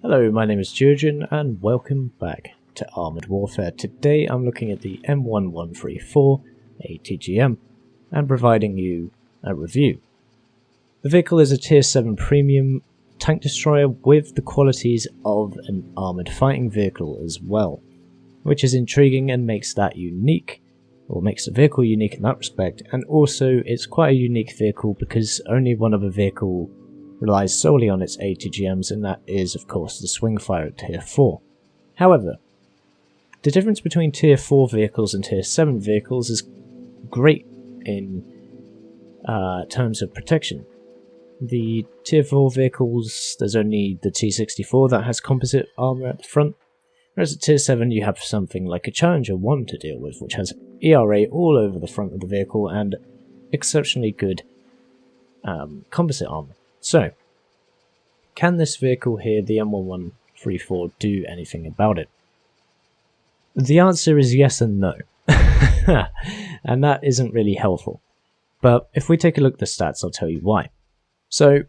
Hello, my name is Geogen and welcome back to Armoured Warfare. Today I'm looking at the M1134 ATGM and providing you a review. The vehicle is a Tier 7 premium tank destroyer with the qualities of an armoured fighting vehicle as well, which is intriguing and makes that unique, or makes the vehicle unique in that respect, and also it's quite a unique vehicle because only one other vehicle relies solely on its ATGMs, and that is of course the Swingfire at Tier 4. However, the difference between Tier 4 vehicles and Tier 7 vehicles is great in terms of protection. The Tier 4 vehicles, there's only the T64 that has composite armour at the front, whereas at Tier 7 you have something like a Challenger 1 to deal with, which has ERA all over the front of the vehicle and exceptionally good composite armour. So, can this vehicle here, the M1134, do anything about it? The answer is yes and no, and that isn't really helpful. But if we take a look at the stats, I'll tell you why. So,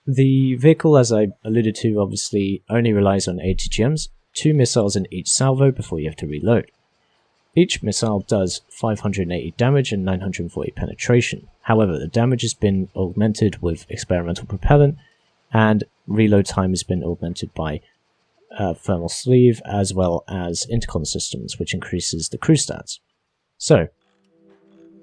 the vehicle, as I alluded to, obviously only relies on ATGMs, 2 missiles in each salvo before you have to reload. Each missile does 580 damage and 940 penetration. However, the damage has been augmented with experimental propellant, and reload time has been augmented by thermal sleeve as well as intercom systems, which increases the crew stats. So,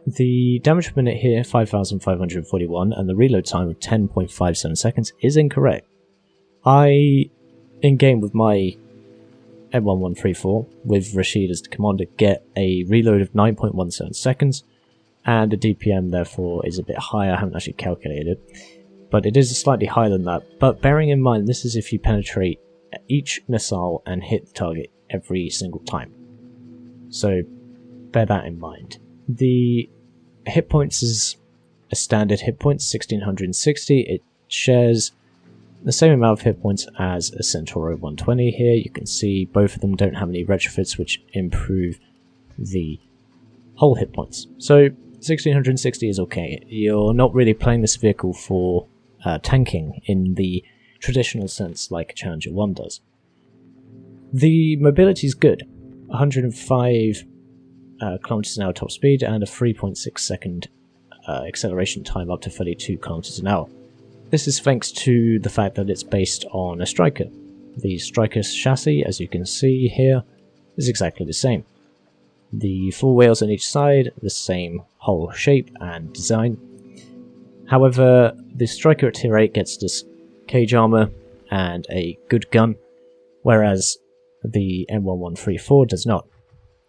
the damage per minute here, 5,541, and the reload time of 10.57 seconds is incorrect. I, in game with my M1134, with Rashid as the commander, get a reload of 9.17 seconds, and the DPM therefore is a bit higher. I haven't actually calculated it, but it is slightly higher than that. But bearing in mind, this is if you penetrate each missile and hit the target every single time. So bear that in mind. The hit points is a standard hit points, 1660. It shares the same amount of hit points as a Centauro 120 here. You can see both of them don't have any retrofits which improve the whole hit points. So 1660 is okay. You're not really playing this vehicle for tanking in the traditional sense like a Challenger 1 does. The mobility is good. 105 kilometers an hour top speed and a 3.6 second acceleration time up to 32 kilometers an hour. This is thanks to the fact that it's based on a Striker. The Striker chassis, as you can see here, is exactly the same. The 4 wheels on each side, the same whole shape and design. However, the Striker at Tier 8 gets this cage armor and a good gun, whereas the M1134 does not.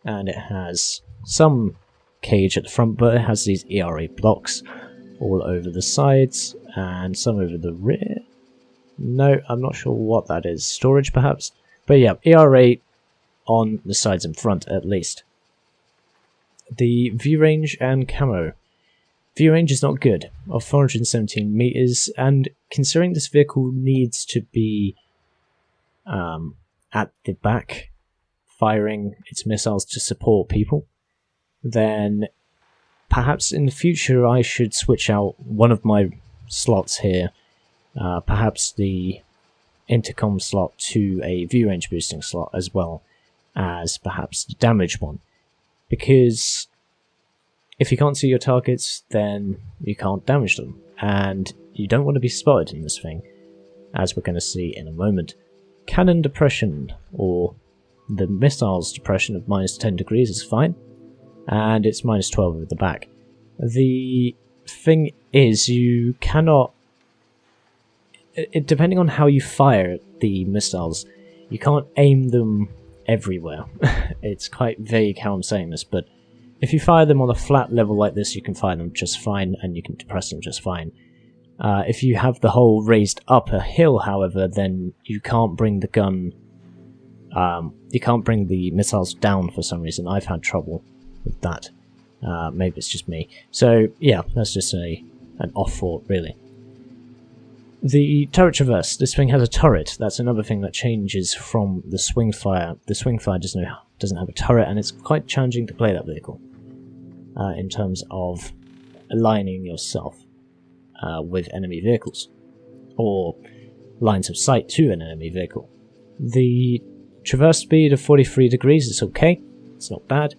And it has some cage at the front, but it has these ERA blocks all over the sides and some over the rear. No, I'm not sure what that is. Storage perhaps? But yeah, ERA on the sides and front at least. The view range and camo. View range is not good, of 417 meters, and considering this vehicle needs to be at the back firing its missiles to support people, then perhaps in the future I should switch out one of my slots here, perhaps the intercom slot, to a view range boosting slot as well as perhaps the damage one. Because if you can't see your targets, then you can't damage them, and you don't want to be spotted in this thing, as we're going to see in a moment. Cannon depression, or the missile's depression of -10 degrees is fine, and it's -12 at the back. The thing is, you cannot, depending on how you fire the missiles, you can't aim them everywhere. It's quite vague how I'm saying this, but if you fire them on a flat level like this, you can fire them just fine, and you can depress them just fine. If you have the hole raised up a hill, however, then you can't bring the gun, you can't bring the missiles down for some reason. I've had trouble with that. Maybe it's just me. So yeah, that's just an off thought, really. The turret traverse. This thing has a turret. That's another thing that changes from the Swingfire. The Swingfire doesn't have a turret, and it's quite challenging to play that vehicle in terms of aligning yourself with enemy vehicles, or lines of sight to an enemy vehicle. The traverse speed of 43 degrees is okay, it's not bad,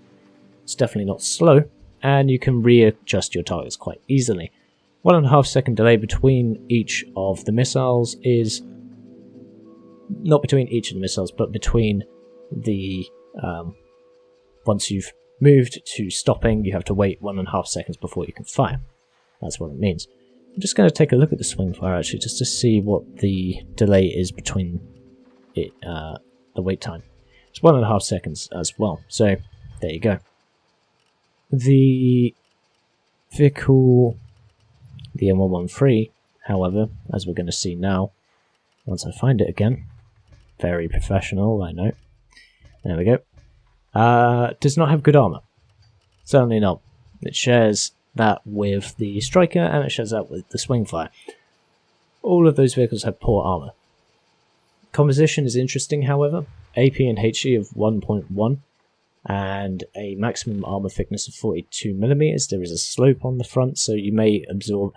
it's definitely not slow, and you can readjust your targets quite easily. 1.5 second delay between each of the missiles is not between each of the missiles, but between the once you've moved to stopping, you have to wait 1.5 seconds before you can fire. That's what it means. I'm just going to take a look at the swing fire actually, just to see what the delay is between it, the wait time. It's 1.5 seconds as well, so there you go. The vehicle, the M1134, however, as we're going to see now, once I find it again, very professional, I know. There we go. Does not have good armor. Certainly not. It shares that with the Striker, and it shares that with the Swingfire. All of those vehicles have poor armor. Composition is interesting, however. AP and HE of 1.1 and a maximum armor thickness of 42mm. There is a slope on the front, so you may absorb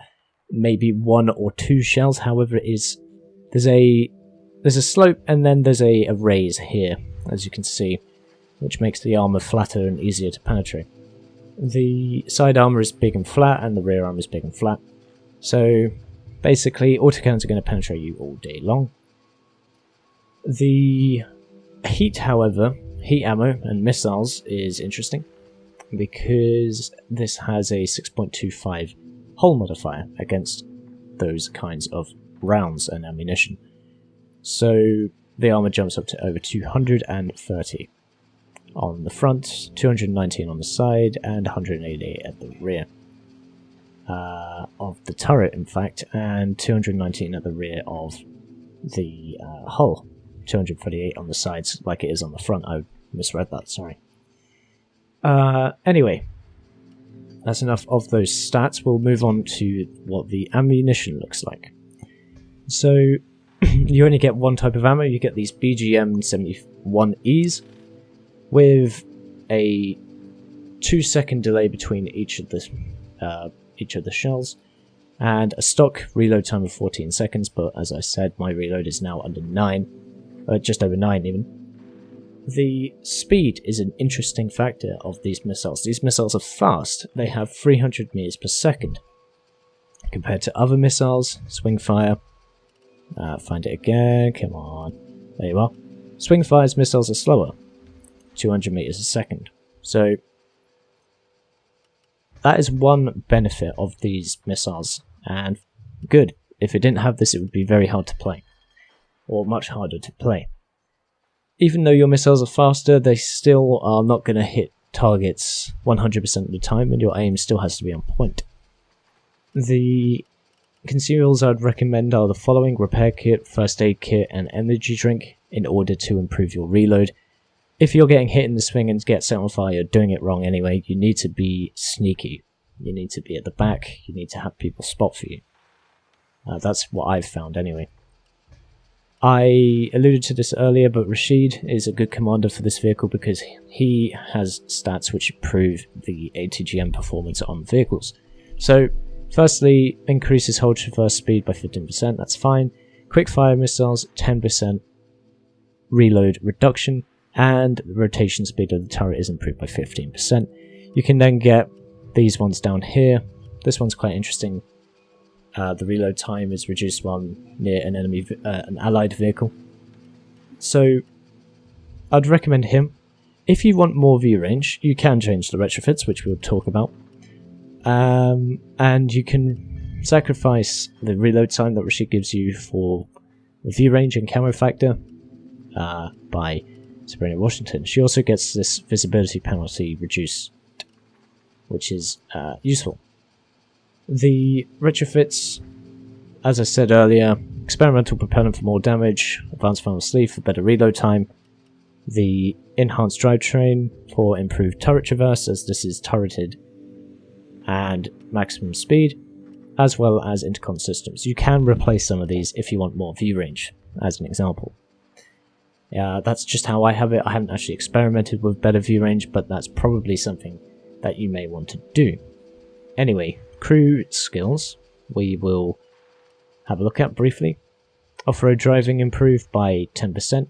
maybe 1 or 2 shells. However, there's a slope and then there's a raise here, as you can see, which makes the armor flatter and easier to penetrate. The side armor is big and flat, and the rear armor is big and flat. So basically, autocannons are going to penetrate you all day long. The heat, however, heat ammo and missiles is interesting because this has a 6.25 hull modifier against those kinds of rounds and ammunition. So the armor jumps up to over 230 on the front, 219 on the side, and 188 at the rear of the turret, in fact, and 219 at the rear of the hull. 238 on the sides, like it is on the front. I misread that, sorry. Anyway, that's enough of those stats. We'll move on to what the ammunition looks like. So, you only get one type of ammo. You get these BGM 71Es with a 2-second delay between each of the shells, and a stock reload time of 14 seconds. But as I said, my reload is now under 9, just over 9 even. The speed is an interesting factor of these missiles. These missiles are fast. They have 300 meters per second compared to other missiles. Swingfire. Find it again. Come on. There you are. Swingfire's missiles are slower. 200 meters a second. So that is one benefit of these missiles, and good. If it didn't have this, it would be very hard to play, or much harder to play. Even though your missiles are faster, they still are not going to hit targets 100% of the time, and your aim still has to be on point. The consumables I'd recommend are the following: repair kit, first aid kit, and energy drink in order to improve your reload. If you're getting hit in the swing and get set on fire, you're doing it wrong anyway. You need to be sneaky. You need to be at the back. You need to have people spot for you. That's what I've found anyway. I alluded to this earlier, but Rashid is a good commander for this vehicle because he has stats which improve the ATGM performance on vehicles. So, firstly, increases hold traverse speed by 15%, that's fine. Quick fire missiles, 10% reload reduction, and the rotation speed of the turret is improved by 15%. You can then get these ones down here. This one's quite interesting. The reload time is reduced while near an enemy, an allied vehicle. So I'd recommend him. If you want more view range, you can change the retrofits, which we'll talk about. And you can sacrifice the reload time that Rashid gives you for the view range and camo factor by Sabrina Washington. She also gets this visibility penalty reduced, which is useful. The retrofits, as I said earlier, experimental propellant for more damage, advanced final sleeve for better reload time, the enhanced drivetrain for improved turret traverse, as this is turreted, and maximum speed, as well as intercom systems. You can replace some of these if you want more view range, as an example. That's just how I have it. I haven't actually experimented with better view range, but that's probably something that you may want to do. Anyway, crew skills we will have a look at briefly. Off-road driving improved by 10%.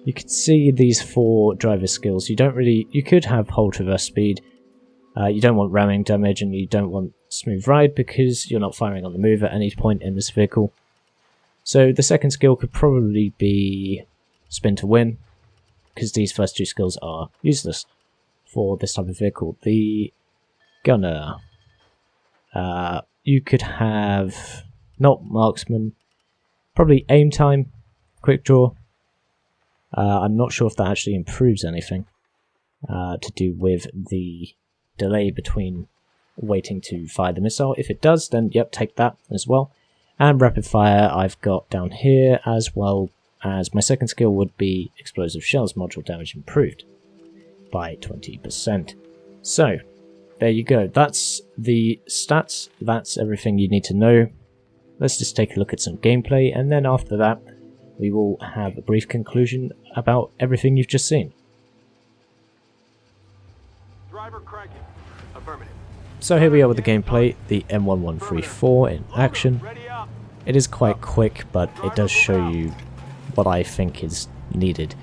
You can see these 4 driver skills. You could have whole traverse speed. You don't want ramming damage, and you don't want smooth ride because you're not firing on the move at any point in this vehicle. So the second skill could probably be spin to win, because these first 2 skills are useless for this type of vehicle. The gunner. You could have not marksman, probably aim time, quick draw. I'm not sure if that actually improves anything to do with the delay between waiting to fire the missile. If it does, then yep, take that as well. And rapid fire I've got down here, as well as my second skill would be explosive shells, module damage improved by 20%. So there you go, that's the stats, that's everything you need to know. Let's just take a look at some gameplay, and then after that we will have a brief conclusion about everything you've just seen. Driver cranking. Affirmative. So here we are with the gameplay, the M1134 in action. It is quite quick, but it does show you what I think is needed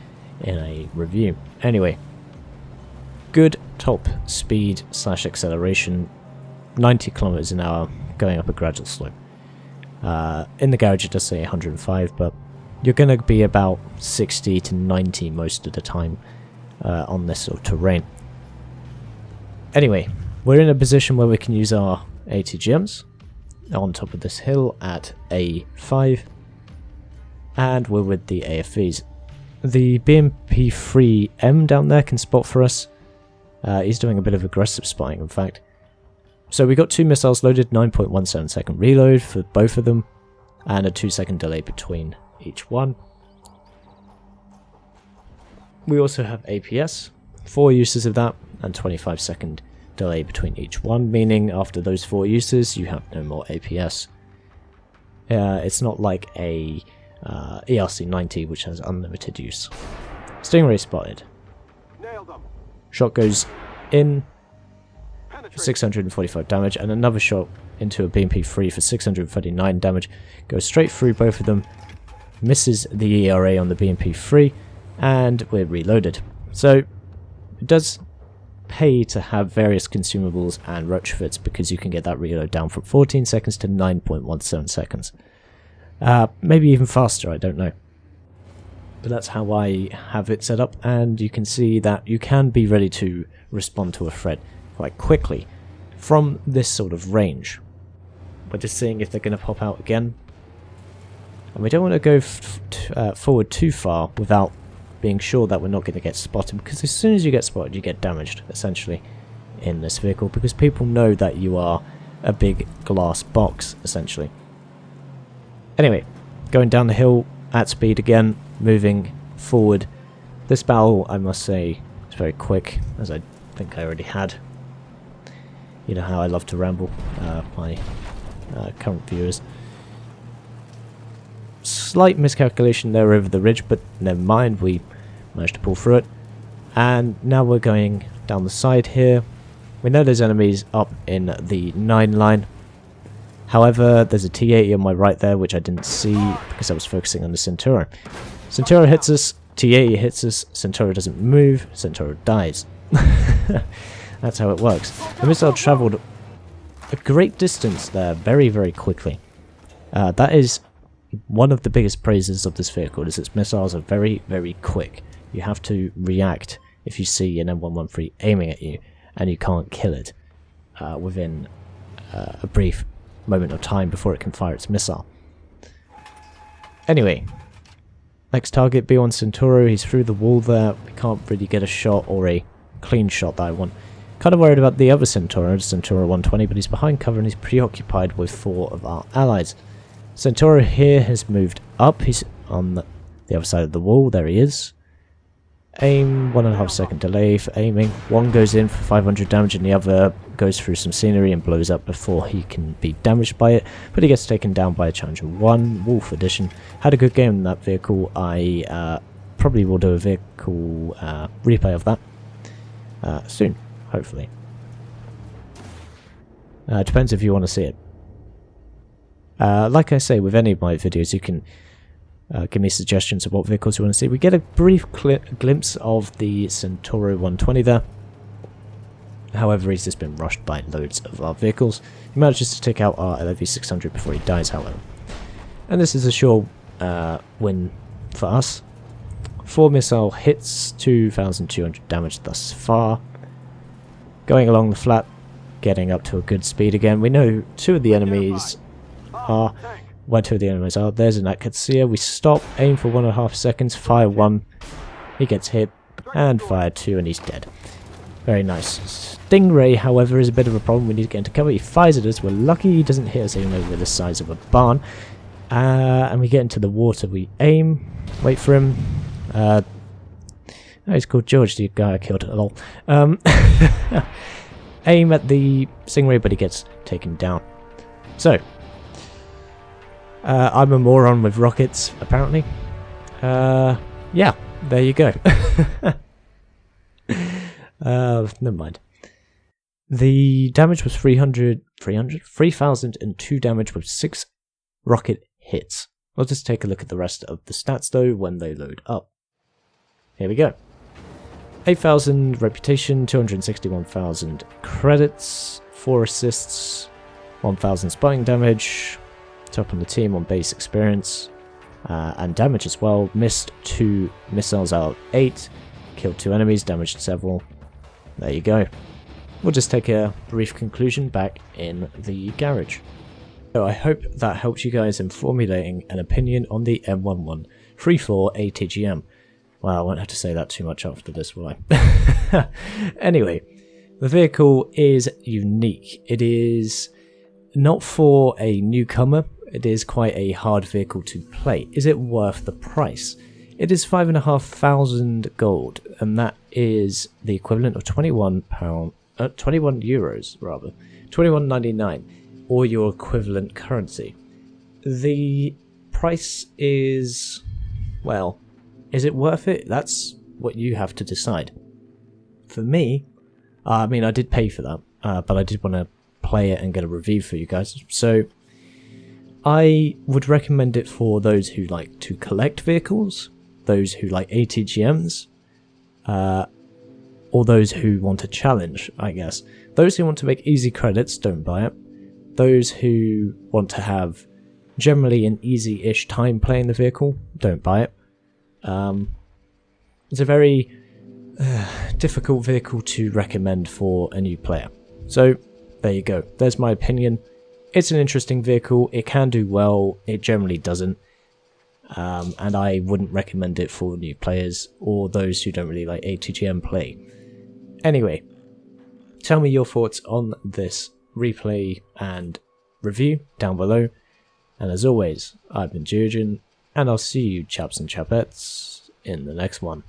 in a review. Anyway, good top speed / acceleration, 90 kilometers an hour, going up a gradual slope. In the garage it does say 105, but you're going to be about 60 to 90 most of the time on this sort of terrain. Anyway, we're in a position where we can use our ATGMs on top of this hill at A5, and we're with the AFVs. The BMP-3M down there can spot for us. He's doing a bit of aggressive spotting, in fact. So we got 2 missiles loaded, 9.17 second reload for both of them, and a 2-second delay between each one. We also have APS, 4 uses of that, and 25-second delay between each one, meaning after those 4 uses you have no more APS. It's not like a ERC-90 which has unlimited use. Stingray spotted. Nailed them. Shot goes in for 645 damage, and another shot into a BMP-3 for 639 damage. Goes straight through both of them, misses the ERA on the BMP-3, and we're reloaded. So it does pay to have various consumables and retrofits, because you can get that reload down from 14 seconds to 9.17 seconds. Maybe even faster, I don't know. But that's how I have it set up, and you can see that you can be ready to respond to a threat quite quickly from this sort of range. We're just seeing if they're going to pop out again. And we don't want to go forward too far without being sure that we're not going to get spotted, because as soon as you get spotted you get damaged, essentially, in this vehicle, because people know that you are a big glass box, essentially. Anyway, going down the hill at speed again, moving forward. This battle, I must say, is very quick, as I think I already had. You know how I love to ramble, my current viewers. Slight miscalculation there over the ridge, but never mind, we managed to pull through it. And now we're going down the side here. We know there's enemies up in the 9 line. However, there's a T-80 on my right there, which I didn't see because I was focusing on the Centauro. Centauro hits us, T-80 hits us, Centauro doesn't move, Centauro dies. That's how it works. The missile travelled a great distance there very, very quickly. That is one of the biggest praises of this vehicle, is its missiles are very, very quick. You have to react if you see an M113 aiming at you, and you can't kill it within a brief moment of time before it can fire its missile. Anyway, next target, B1 Centauro, he's through the wall there. We can't really get a shot, or a clean shot that I want. Kind of worried about the other Centauro, Centauro 120, but he's behind cover and he's preoccupied with 4 of our allies. Centauro here has moved up, he's on the other side of the wall, there he is. Aim, 1.5 second delay for aiming. One goes in for 500 damage and the other goes through some scenery and blows up before he can be damaged by it, but he gets taken down by a Challenger 1, Wolf Edition. Had a good game in that vehicle. I probably will do a vehicle replay of that soon, hopefully. Depends if you want to see it. Like I say, with any of my videos, you can Give me suggestions of what vehicles you want to see. We get a brief glimpse of the Centauro 120 there. However, he's just been rushed by loads of our vehicles. He manages to take out our LV600 before he dies, however. And this is a sure win for us. 4 missile hits, 2,200 damage thus far. Going along the flat, getting up to a good speed again. We know two of the enemies are... Where two of the enemies are. There's an Akatsuya. We stop, aim for 1.5 seconds, fire 1. He gets hit, and fire 2, and he's dead. Very nice. Stingray, however, is a bit of a problem. We need to get into cover. He fires at us. We're lucky he doesn't hit us even though we're the size of a barn. And we get into the water. We aim, wait for him. Oh, he's called George, the guy I killed. Lol. Aim at the Stingray, but he gets taken down. So, I'm a moron with rockets, apparently. Yeah, there you go. Never mind. The damage was 3,002 damage with 6 rocket hits. We'll just take a look at the rest of the stats though when they load up. Here we go. 8,000 reputation, 261,000 credits, 4 assists, 1,000 spying damage, top on the team on base experience, and damage as well. Missed 2 missiles out of 8, killed 2 enemies, damaged several. There you go. We'll just take a brief conclusion back in the garage. So I hope that helps you guys in formulating an opinion on the M1134 ATGM. Well, I won't have to say that too much after this, will I? Anyway, the vehicle is unique. It is not for a newcomer. It is quite a hard vehicle to play. Is it worth the price? It is 5,500 gold, and that is the equivalent of €21, rather, 21.99, or your equivalent currency. The price is, well, is it worth it? That's what you have to decide. For me, I mean, I did pay for that, but I did want to play it and get a review for you guys. So I would recommend it for those who like to collect vehicles, those who like ATGMs, or those who want a challenge, I guess. Those who want to make easy credits, don't buy it. Those who want to have generally an easy-ish time playing the vehicle, don't buy it. It's a very difficult vehicle to recommend for a new player. So there you go. There's my opinion. It's an interesting vehicle. It can do well. It generally doesn't. And I wouldn't recommend it for new players or those who don't really like ATGM play. Anyway, tell me your thoughts on this replay and review down below. And as always, I've been Geogen, and I'll see you chaps and chapettes in the next one.